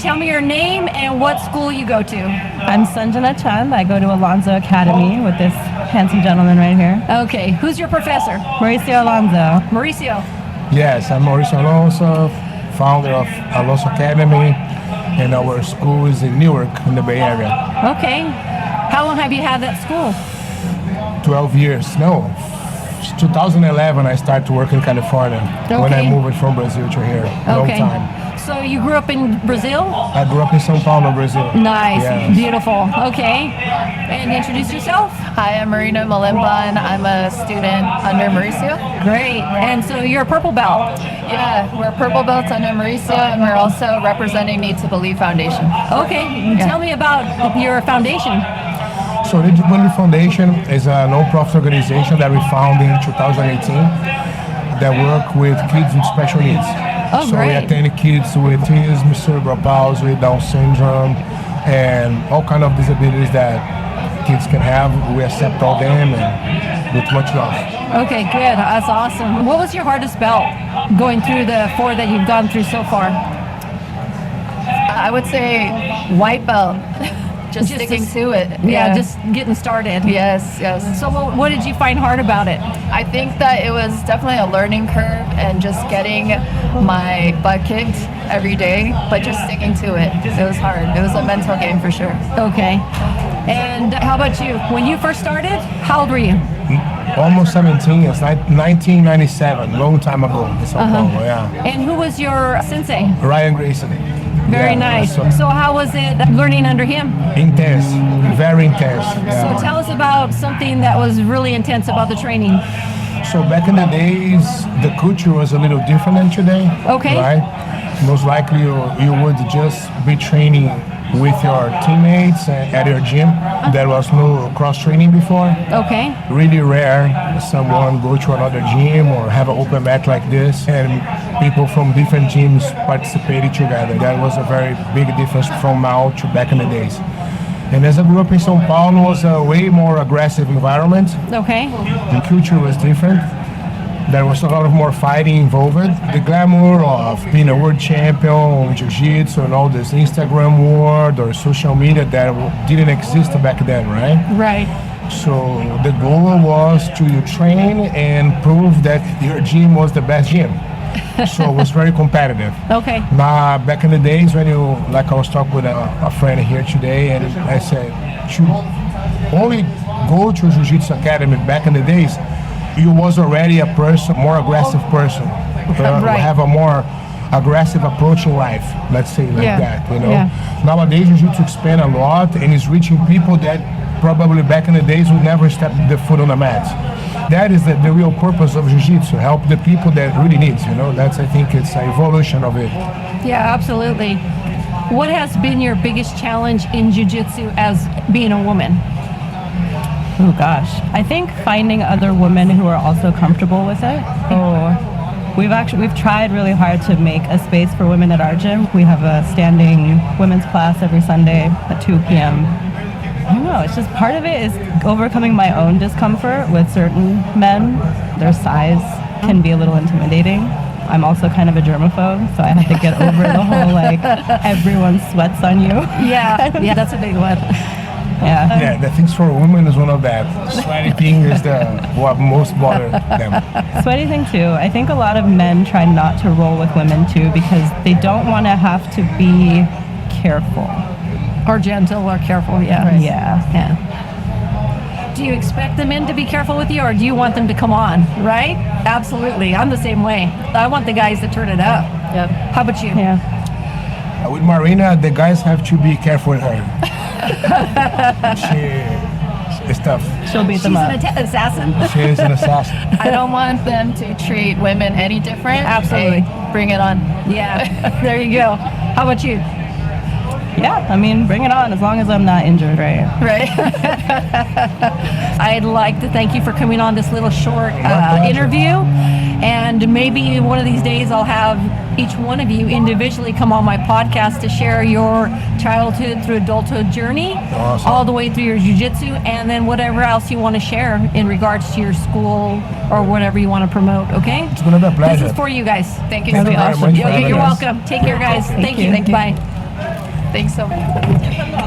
Tell me your name and what school you go to. I'm Sanjana Chand. I go to Alonzo Academy with this handsome gentleman right here. Okay, who's your professor? Mauricio Alonzo. Mauricio. Yes, I'm Mauricio Alonso, founder of Alonso Academy, and our school is in Newark, in the Bay Area. Okay. How long have you had that school? 12 years. No, 2011 I started to work in California when I moved from Brazil to here. Long time. So you grew up in Brazil? I grew up in São Paulo, Brazil. Nice, Yes. beautiful. Okay. And introduce yourself. Hi, I'm Marina and I'm a student under Mauricio. Great. And so you're a purple belt. Yeah, we're purple belts under Mauricio, and we're also representing Need to Believe Foundation. Okay. Tell me about your foundation. So the Need to Believe Foundation is a non-profit organization that we founded in 2018 that work with kids with special needs. Oh, so great. we attend kids with autism, cerebral palsy, Down syndrome, and all kind of disabilities that kids can have. We accept all them and with much love. Okay, good. That's awesome. What was your hardest belt going through the 4 that you've gone through so far? I would say white belt. Just sticking to it. Yeah, just getting started. Yes. So what did you find hard about it? I think that it was definitely a learning curve and just getting my butt kicked every day, but just sticking to it. It was hard. It was a mental game for sure. Okay. And how about you? When you first started, how old were you? Almost 17. It's 1997, long time ago in São Paulo, yeah. And who was your sensei? Ryan Grayson. Very nice. So how was it learning under him? Intense, very intense. So tell us about something that was really intense about the training. So back in the days, the culture was a little different than today. Okay. Right? Most likely you would just be training with your teammates at your gym. There was no cross-training before. Okay. Really rare someone go to another gym or have an open mat like this and people from different gyms participated together. That was a very big difference from now to back in the days. And as I grew up in São Paulo, it was a way more aggressive environment. Okay. The culture was different. There was a lot of more fighting involved. The glamour of being a world champion in jiu-jitsu and all this Instagram world or social media that didn't exist back then, right? Right. So the goal was to train and prove that your gym was the best gym. So it was very competitive. Okay. Now, back in the days when like I was talking with a friend here today, and I said, should only go to Jiu-Jitsu Academy back in the days, you was already a person, more aggressive person. Right. Have a more aggressive approach in life, let's say like that, you know. Yeah. Nowadays, Jiu-Jitsu expand a lot and is reaching people that probably back in the days would never step the foot on the mat. That is the real purpose of Jiu-Jitsu, help the people that really needs, you know. That's, I think it's an evolution of it. Yeah, absolutely. What has been your biggest challenge in Jiu-Jitsu as being a woman? Oh gosh, I think finding other women who are also comfortable with it. We've tried really hard to make a space for women at our gym. We have a standing women's class every Sunday at 2 p.m. I don't know, it's just part of it is overcoming my own discomfort with certain men. Their size can be a little intimidating. I'm also kind of a germaphobe, so I have to get over the whole like everyone sweats on you. Yeah, that's a big one. Yeah. The things for women is one of that. Sweaty thing is what most bother them. Sweaty thing too. I think a lot of men try not to roll with women too because they don't want to have to be careful. Or gentle or careful, yeah. Right. Yeah. Do you expect the men to be careful with you or do you want them to come on, right? Absolutely. I'm the same way. I want the guys to turn it up. Yep. How about you? Yeah. With Marina, the guys have to be careful with her. It's tough. She'll beat them up. She's an assassin. She is an assassin. I don't want them to treat women any different. Absolutely. Hey, bring it on. Yeah. There you go. How about you? Yeah, I mean, bring it on as long as I'm not injured, right? Right. I'd like to thank you for coming on this little short pleasure. interview. And maybe one of these days I'll have each one of you individually come on my podcast to share your childhood through adulthood journey, Awesome. all the way through your jiu-jitsu, and then whatever else you want to share in regards to your school or whatever you want to promote, okay? It's been a pleasure. This is for you guys. Thank you Thank so you very much. much for You're having us. welcome. Take care, guys. Thank you. Thank you. Bye. Thanks so much.